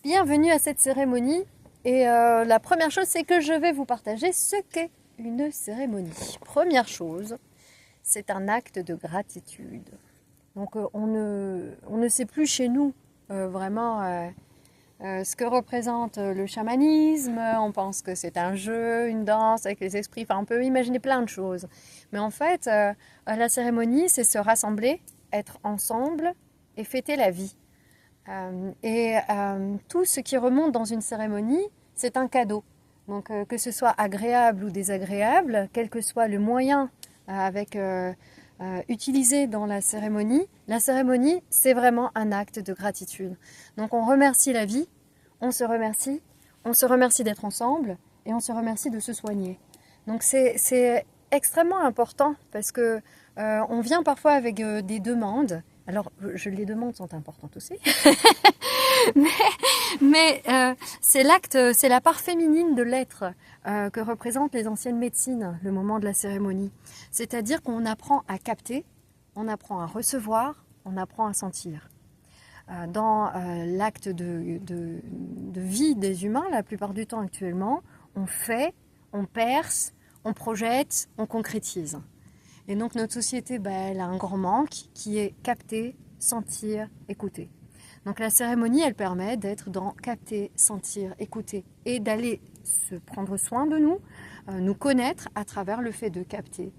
Bienvenue à cette cérémonie et la première chose c'est que je vais vous partager ce qu'est une cérémonie. Première chose, c'est un acte de gratitude. Donc on ne sait plus chez nous vraiment ce que représente le chamanisme. On pense que c'est un jeu, une danse avec les esprits, enfin on peut imaginer plein de choses. Mais en fait, la cérémonie c'est se rassembler, être ensemble et fêter la vie. Tout ce qui remonte dans une cérémonie, c'est un cadeau. Donc que ce soit agréable ou désagréable, quel que soit le moyen utilisé dans la cérémonie c'est vraiment un acte de gratitude. Donc on remercie la vie, on se remercie d'être ensemble et on se remercie de se soigner. Donc c'est extrêmement important parce que on vient parfois avec des demandes. Alors, les demandes sont importantes aussi, mais c'est la part féminine de l'être que représentent les anciennes médecines, le moment de la cérémonie. C'est-à-dire qu'on apprend à capter, on apprend à recevoir, on apprend à sentir. Dans l'acte de vie des humains, la plupart du temps actuellement, on fait, on perce, on projette, on concrétise. Et donc notre société, elle a un grand manque qui est capter, sentir, écouter. Donc la cérémonie, elle permet d'être dans capter, sentir, écouter et d'aller se prendre soin de nous, nous connaître à travers le fait de capter.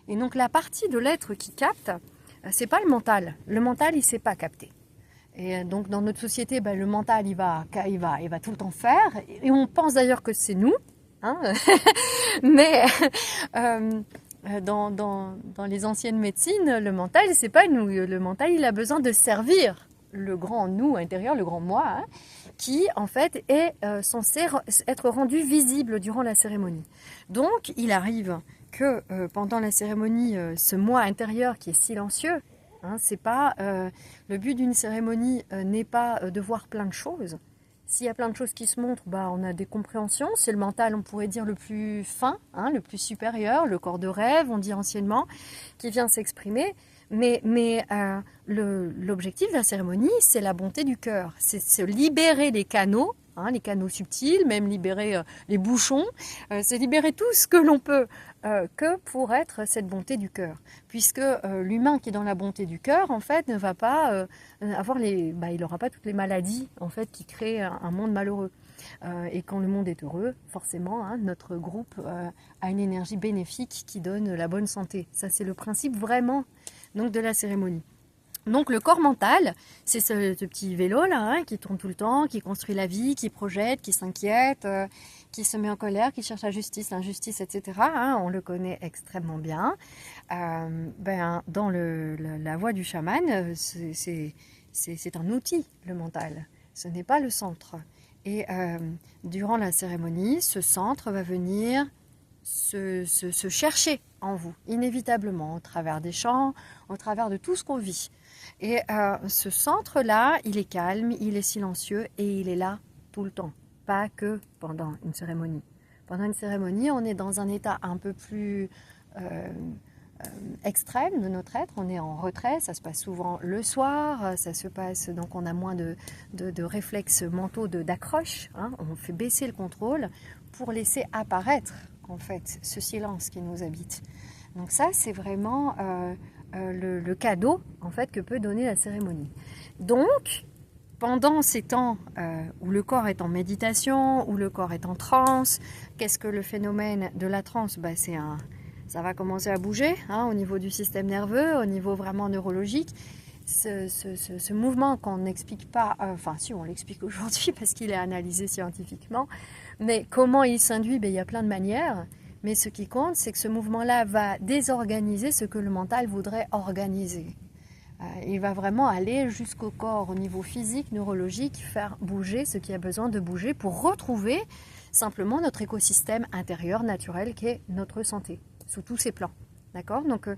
Et donc la partie de l'être qui capte, c'est pas le mental. Le mental, il sait pas capter. Et donc dans notre société, le mental, il va tout le temps faire. Et on pense d'ailleurs que c'est nous, hein. Mais dans les anciennes médecines, le mental, c'est pas nous. Le mental, il a besoin de servir le grand nous intérieur, le grand moi, hein, qui en fait est censé être rendu visible durant la cérémonie. Donc, il arrive que pendant la cérémonie, ce moi intérieur qui est silencieux, hein, c'est pas le but d'une cérémonie n'est pas de voir plein de choses. S'il y a plein de choses qui se montrent, on a des compréhensions. C'est le mental, on pourrait dire, le plus fin, hein, le plus supérieur, le corps de rêve, on dit anciennement, qui vient s'exprimer. Mais l'objectif de la cérémonie, c'est la bonté du cœur. C'est se libérer les canaux, hein, les canaux subtils, même libérer les bouchons. C'est libérer tout ce que l'on peut que pour être cette bonté du cœur. Puisque l'humain qui est dans la bonté du cœur, en fait, ne va pas avoir il n'aura pas toutes les maladies en fait, qui créent un monde malheureux. Et quand le monde est heureux, forcément, hein, notre groupe a une énergie bénéfique qui donne la bonne santé. Ça, c'est le principe vraiment donc, de la cérémonie. Donc le corps mental, c'est ce petit vélo là, hein, qui tourne tout le temps, qui construit la vie, qui projette, qui s'inquiète, qui se met en colère, qui cherche la justice, l'injustice, etc. Hein, on le connaît extrêmement bien. Dans la voie du chaman, c'est un outil, le mental. Ce n'est pas le centre. Et durant la cérémonie, ce centre va venir se chercher en vous, inévitablement, au travers des chants, au travers de tout ce qu'on vit. Et ce centre-là, il est calme, il est silencieux et il est là tout le temps, pas que pendant une cérémonie. Pendant une cérémonie, on est dans un état un peu plus extrême de notre être, on est en retrait, ça se passe souvent le soir, ça se passe, donc on a moins de réflexes mentaux d'accroche, hein, on fait baisser le contrôle pour laisser apparaître en fait ce silence qui nous habite. Donc ça, c'est vraiment le cadeau en fait que peut donner la cérémonie. Donc pendant ces temps où le corps est en méditation, où le corps est en transe, qu'est-ce que le phénomène de la transe? Ça va commencer à bouger, hein, au niveau du système nerveux, au niveau vraiment neurologique. Ce mouvement qu'on n'explique pas, si on l'explique aujourd'hui parce qu'il est analysé scientifiquement, mais comment il s'induit, il y a plein de manières. Mais ce qui compte, c'est que ce mouvement-là va désorganiser ce que le mental voudrait organiser. Il va vraiment aller jusqu'au corps, au niveau physique, neurologique, faire bouger ce qui a besoin de bouger pour retrouver simplement notre écosystème intérieur naturel qui est notre santé, sous tous ses plans. D'accord? Donc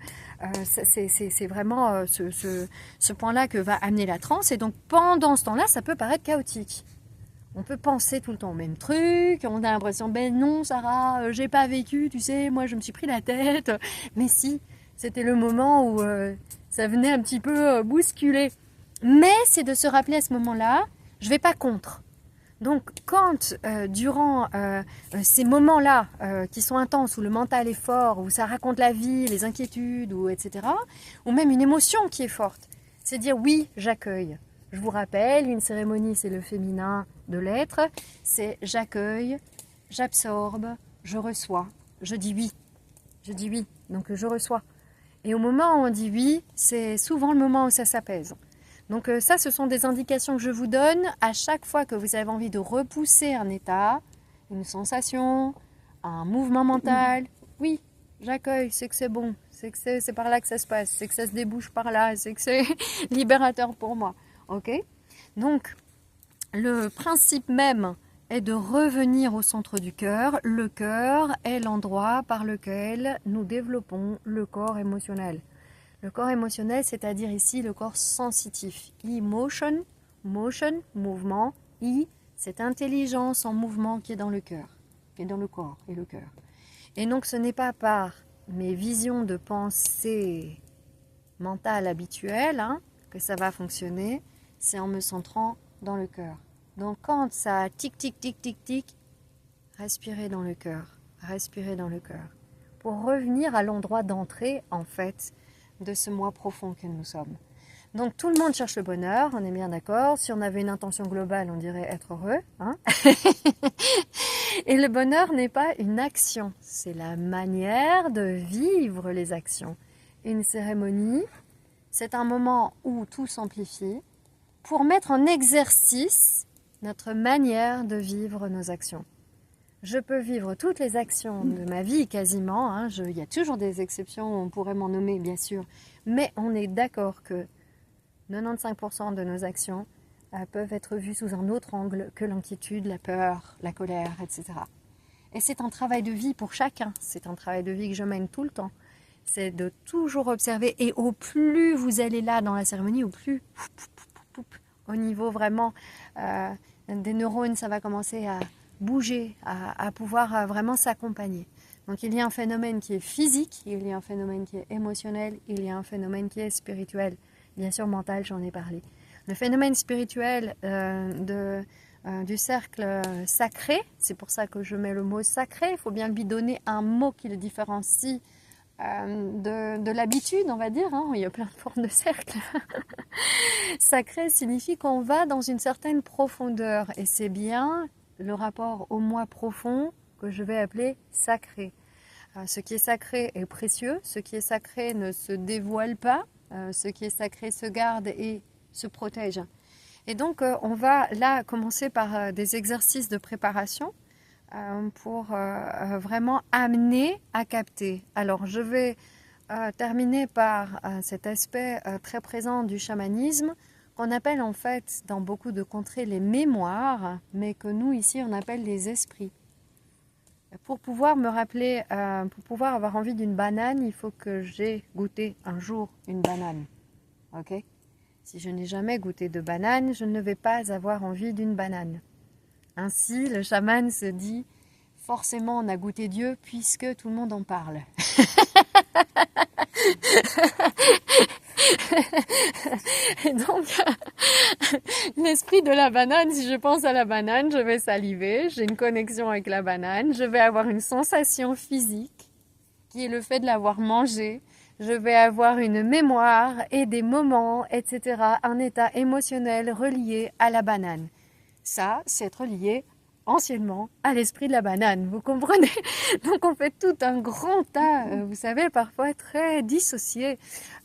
c'est vraiment ce point-là que va amener la transe. Et donc pendant ce temps-là, ça peut paraître chaotique. On peut penser tout le temps au même truc, on a l'impression, non Sarah, j'ai pas vécu, tu sais, moi je me suis pris la tête. Mais si, c'était le moment où ça venait un petit peu bousculer. Mais c'est de se rappeler à ce moment-là, je vais pas contre. Donc, quand durant ces moments-là qui sont intenses, où le mental est fort, où ça raconte la vie, les inquiétudes, ou etc., ou même une émotion qui est forte, c'est dire oui, j'accueille. Je vous rappelle, une cérémonie, c'est le féminin de l'être, c'est j'accueille, j'absorbe, je reçois, je dis oui. Je dis oui, donc je reçois. Et au moment où on dit oui, c'est souvent le moment où ça s'apaise. Donc ça, ce sont des indications que je vous donne à chaque fois que vous avez envie de repousser un état, une sensation, un mouvement mental. Oui, j'accueille, c'est que c'est bon, c'est que c'est par là que ça se passe, c'est que ça se débouche par là, c'est que c'est libérateur pour moi. Ok? Donc, le principe même est de revenir au centre du cœur. Le cœur est l'endroit par lequel nous développons le corps émotionnel. Le corps émotionnel, c'est-à-dire ici le corps sensitif. Emotion, motion, mouvement. I, cette intelligence en mouvement qui est dans le cœur, qui est dans le corps et le cœur. Et donc ce n'est pas par mes visions de pensée mentale habituelles que ça va fonctionner, c'est en me centrant dans le cœur. Donc quand ça tic tic tic tic tic, respirez dans le cœur, respirez dans le cœur, pour revenir à l'endroit d'entrée en fait de ce moi profond que nous sommes. Donc tout le monde cherche le bonheur, on est bien d'accord. Si on avait une intention globale, on dirait être heureux. Et le bonheur n'est pas une action, c'est la manière de vivre les actions. Une cérémonie, c'est un moment où tout s'amplifie pour mettre en exercice notre manière de vivre nos actions. Je peux vivre toutes les actions de ma vie quasiment, il y a toujours des exceptions, on pourrait m'en nommer bien sûr, mais on est d'accord que 95% de nos actions peuvent être vues sous un autre angle que l'inquiétude, la peur, la colère, etc. Et c'est un travail de vie pour chacun, c'est un travail de vie que je mène tout le temps. C'est de toujours observer, et au plus vous allez là dans la cérémonie, au plus au niveau vraiment des neurones, ça va commencer à bouger, à pouvoir vraiment s'accompagner. Donc il y a un phénomène qui est physique, il y a un phénomène qui est émotionnel, il y a un phénomène qui est spirituel. Bien sûr mental, j'en ai parlé. Le phénomène spirituel du cercle sacré, c'est pour ça que je mets le mot sacré, il faut bien lui donner un mot qui le différencie de l'habitude, on va dire, il y a plein de formes de cercle. Sacré signifie qu'on va dans une certaine profondeur, et c'est bien le rapport au moi profond que je vais appeler sacré. Ce qui est sacré est précieux, ce qui est sacré ne se dévoile pas, ce qui est sacré se garde et se protège. Et donc on va là commencer par des exercices de préparation pour vraiment amener à capter. Alors je vais terminer par cet aspect très présent du chamanisme qu'on appelle en fait dans beaucoup de contrées les mémoires, mais que nous ici on appelle les esprits. Pour pouvoir me rappeler, pour pouvoir avoir envie d'une banane, il faut que j'ai goûté un jour une banane. Ok ? Si je n'ai jamais goûté de banane, je ne vais pas avoir envie d'une banane. Ainsi, le chaman se dit, forcément on a goûté Dieu puisque tout le monde en parle. Et donc, l'esprit de la banane, si je pense à la banane, je vais saliver, j'ai une connexion avec la banane, je vais avoir une sensation physique qui est le fait de l'avoir mangée, je vais avoir une mémoire et des moments, etc., un état émotionnel relié à la banane. Ça, c'est être lié anciennement à l'esprit de la banane, vous comprenez? Donc on fait tout un grand tas, vous savez, parfois très dissocié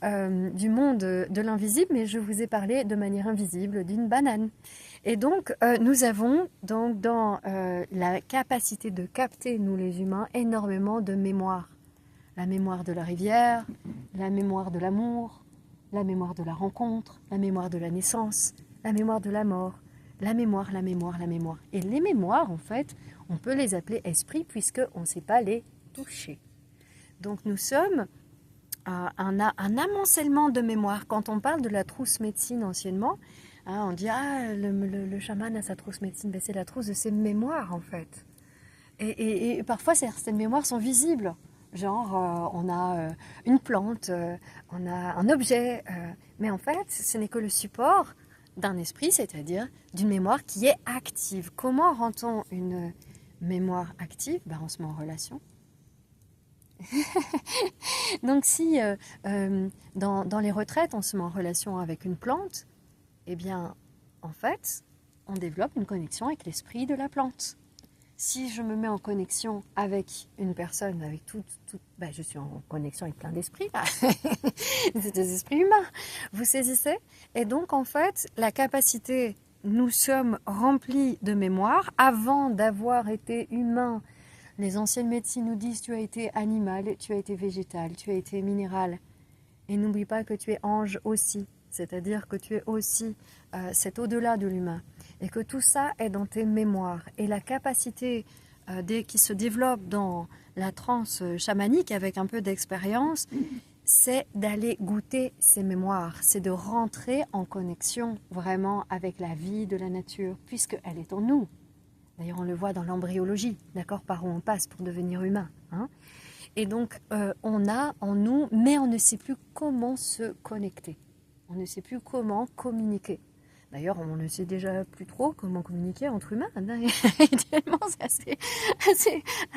du monde de l'invisible, mais je vous ai parlé de manière invisible d'une banane. Et donc nous avons donc dans la capacité de capter, nous les humains, énormément de mémoire. La mémoire de la rivière, la mémoire de l'amour, la mémoire de la rencontre, la mémoire de la naissance, la mémoire de la mort. La mémoire, la mémoire, la mémoire. Et les mémoires, en fait, on peut les appeler esprits puisqu'on ne sait pas les toucher. Donc nous sommes un amoncellement de mémoire. Quand on parle de la trousse médecine anciennement, on dit « Ah, le chaman a sa trousse médecine ». Ben, c'est la trousse de ses mémoires, en fait. Et parfois, certaines mémoires sont visibles. Genre, on a une plante, on a un objet. Mais en fait, ce n'est que le support d'un esprit, c'est-à-dire d'une mémoire qui est active. Comment rend-on une mémoire active? On se met en relation. Donc si dans les retraites, on se met en relation avec une plante, eh bien, en fait, on développe une connexion avec l'esprit de la plante. Si je me mets en connexion avec une personne, avec je suis en connexion avec plein d'esprits, là. C'est des esprits humains, vous saisissez? Et donc, en fait, la capacité, nous sommes remplis de mémoire avant d'avoir été humains. Les anciennes médecines nous disent tu as été animal, tu as été végétal, tu as été minéral. Et n'oublie pas que tu es ange aussi, c'est-à-dire que tu es aussi cet au-delà de l'humain. Et que tout ça est dans tes mémoires. Et la capacité qui se développe dans la transe chamanique avec un peu d'expérience, c'est d'aller goûter ces mémoires, c'est de rentrer en connexion vraiment avec la vie de la nature, puisqu'elle est en nous. D'ailleurs, on le voit dans l'embryologie, d'accord, par où on passe pour devenir humain. Hein. Et donc, on a en nous, mais on ne sait plus comment se connecter. On ne sait plus comment communiquer. D'ailleurs, on ne sait déjà plus trop comment communiquer entre humains. Idéalement, c'est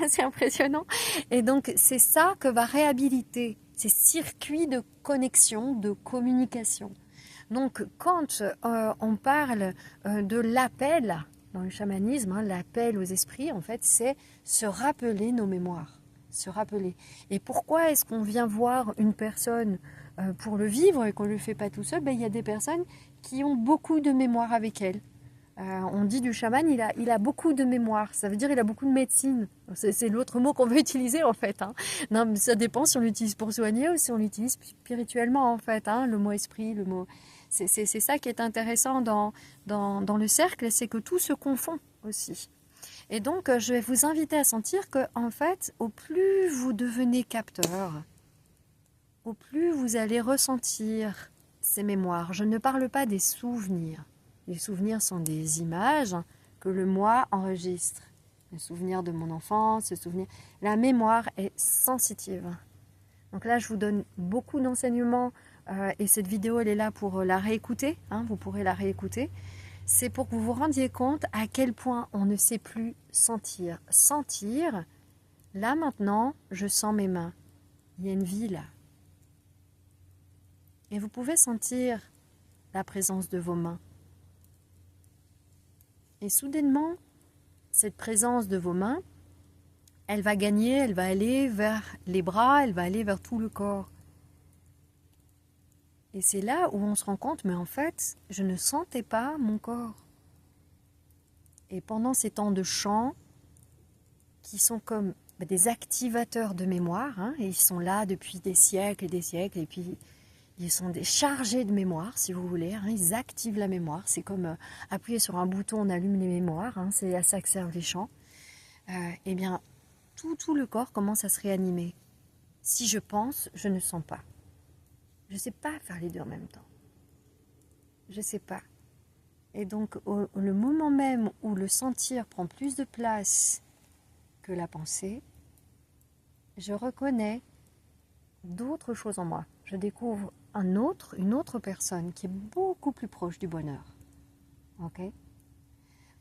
assez impressionnant. Et donc, c'est ça que va réhabiliter ces circuits de connexion, de communication. Donc, quand on parle de l'appel dans le chamanisme, l'appel aux esprits, en fait, c'est se rappeler nos mémoires. Se rappeler. Et pourquoi est-ce qu'on vient voir une personne pour le vivre et qu'on ne le fait pas tout seul? Il y a des personnes qui ont beaucoup de mémoire avec elles. On dit du chaman, il a beaucoup de mémoire. Ça veut dire il a beaucoup de médecine. C'est l'autre mot qu'on veut utiliser en fait. Hein. Non, mais ça dépend si on l'utilise pour soigner ou si on l'utilise spirituellement en fait. Hein. Le mot esprit, le mot... C'est ça qui est intéressant dans le cercle, c'est que tout se confond aussi. Et donc, je vais vous inviter à sentir que, en fait, au plus vous devenez capteur, au plus vous allez ressentir ces mémoires. Je ne parle pas des souvenirs. Les souvenirs sont des images que le moi enregistre. Le souvenir de mon enfance, le souvenir... La mémoire est sensitive. Donc là, je vous donne beaucoup d'enseignements et cette vidéo, elle est là pour la réécouter. Hein, vous pourrez la réécouter. C'est pour que vous vous rendiez compte à quel point on ne sait plus sentir. Sentir, là maintenant, je sens mes mains. Il y a une vie là. Et vous pouvez sentir la présence de vos mains. Et soudainement, cette présence de vos mains, elle va gagner, elle va aller vers les bras, elle va aller vers tout le corps. Et c'est là où on se rend compte, mais en fait, je ne sentais pas mon corps. Et pendant ces temps de chant, qui sont comme des activateurs de mémoire, hein, et ils sont là depuis des siècles, et puis ils sont chargés de mémoire, si vous voulez, hein, ils activent la mémoire. C'est comme appuyer sur un bouton, on allume les mémoires, hein, c'est à ça que servent les chants. Eh bien, tout le corps commence à se réanimer. Si je pense, je ne sens pas. Je ne sais pas faire les deux en même temps. Je ne sais pas. Et donc, le moment même où le sentir prend plus de place que la pensée, je reconnais d'autres choses en moi. Je découvre une autre personne qui est beaucoup plus proche du bonheur. Ok?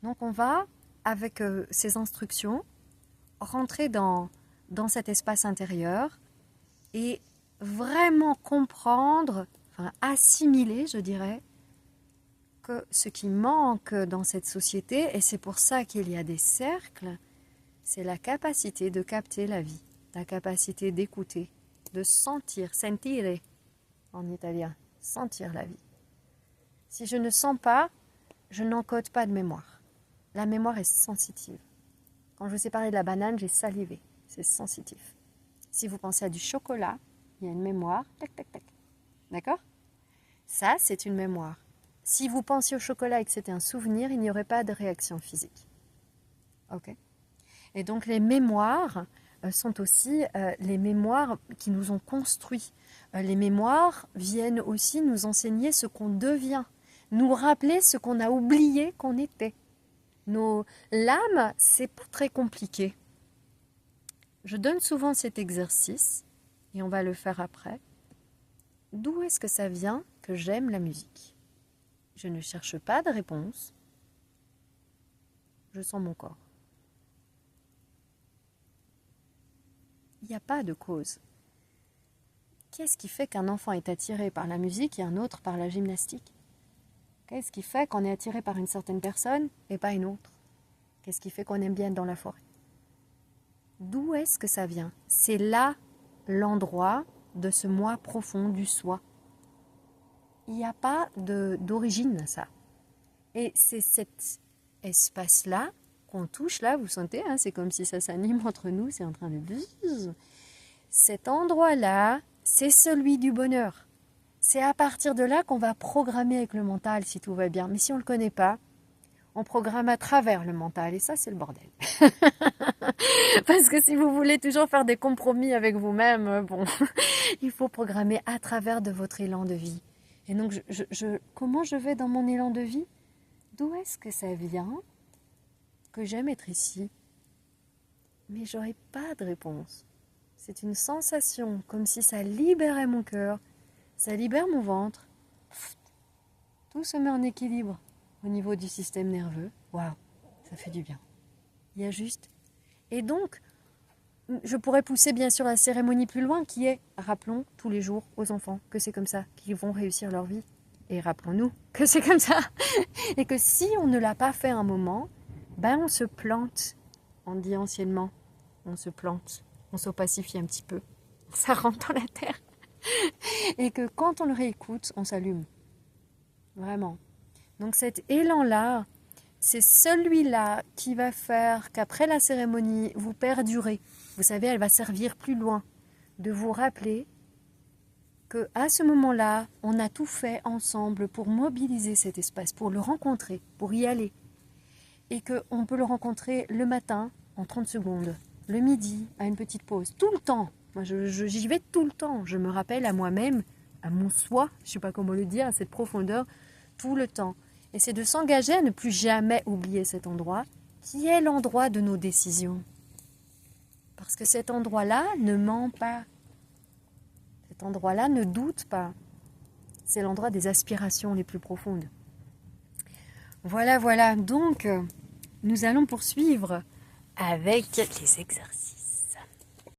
Donc, on va, avec ces instructions, rentrer dans cet espace intérieur et vraiment comprendre, assimiler, je dirais, que ce qui manque dans cette société, et c'est pour ça qu'il y a des cercles, c'est la capacité de capter la vie, la capacité d'écouter, de sentir, sentire en italien, sentir la vie. Si je ne sens pas, je n'encode pas de mémoire. La mémoire est sensitive. Quand je vous ai parlé de la banane, j'ai salivé, c'est sensitif. Si vous pensez à du chocolat, il y a une mémoire, tac, tac, tac. D'accord? Ça, c'est une mémoire. Si vous pensiez au chocolat et que c'était un souvenir, il n'y aurait pas de réaction physique. Ok? Et donc les mémoires sont aussi les mémoires qui nous ont construits. Les mémoires viennent aussi nous enseigner ce qu'on devient, nous rappeler ce qu'on a oublié qu'on était. L'âme, c'est pas très compliqué. Je donne souvent cet exercice, et on va le faire après. D'où est-ce que ça vient que j'aime la musique? Je ne cherche pas de réponse. Je sens mon corps. Il n'y a pas de cause. Qu'est-ce qui fait qu'un enfant est attiré par la musique et un autre par la gymnastique? Qu'est-ce qui fait qu'on est attiré par une certaine personne et pas une autre? Qu'est-ce qui fait qu'on aime bien être dans la forêt? D'où est-ce que ça vient? C'est là l'endroit de ce moi profond du soi. Il n'y a pas d'origine à ça. Et c'est cet espace-là qu'on touche, là, vous sentez, hein, c'est comme si ça s'anime entre nous, c'est en train de buzz. Cet endroit-là, c'est celui du bonheur. C'est à partir de là qu'on va programmer avec le mental, si tout va bien. Mais si on ne le connaît pas, on programme à travers le mental. Et ça, c'est le bordel. Parce que si vous voulez toujours faire des compromis avec vous-même, bon, il faut programmer à travers de votre élan de vie. Et donc, comment je vais dans mon élan de vie? D'où est-ce que ça vient que j'aime être ici? Mais j'aurais pas de réponse. C'est une sensation, comme si ça libérait mon cœur, ça libère mon ventre. Tout se met en équilibre au niveau du système nerveux. Waouh, ça fait du bien. Il y a juste... Et donc, je pourrais pousser bien sûr la cérémonie plus loin qui est, rappelons tous les jours aux enfants que c'est comme ça qu'ils vont réussir leur vie. Et rappelons-nous que c'est comme ça. Et que si on ne l'a pas fait un moment, ben on se plante. On dit anciennement, on se plante. On s'opacifie un petit peu. Ça rentre dans la terre. Et que quand on le réécoute, on s'allume. Vraiment. Donc cet élan-là, c'est celui-là qui va faire qu'après la cérémonie, vous perdurez. Vous savez, elle va servir plus loin. De vous rappeler qu'à ce moment-là, on a tout fait ensemble pour mobiliser cet espace, pour le rencontrer, pour y aller. Et qu'on peut le rencontrer le matin en 30 secondes, le midi à une petite pause, tout le temps. Moi, j'y vais tout le temps. Je me rappelle à moi-même, à mon soi, je ne sais pas comment le dire, à cette profondeur, tout le temps. Et c'est de s'engager à ne plus jamais oublier cet endroit, qui est l'endroit de nos décisions. Parce que cet endroit-là ne ment pas. Cet endroit-là ne doute pas. C'est l'endroit des aspirations les plus profondes. Voilà, voilà. Donc, nous allons poursuivre avec les exercices.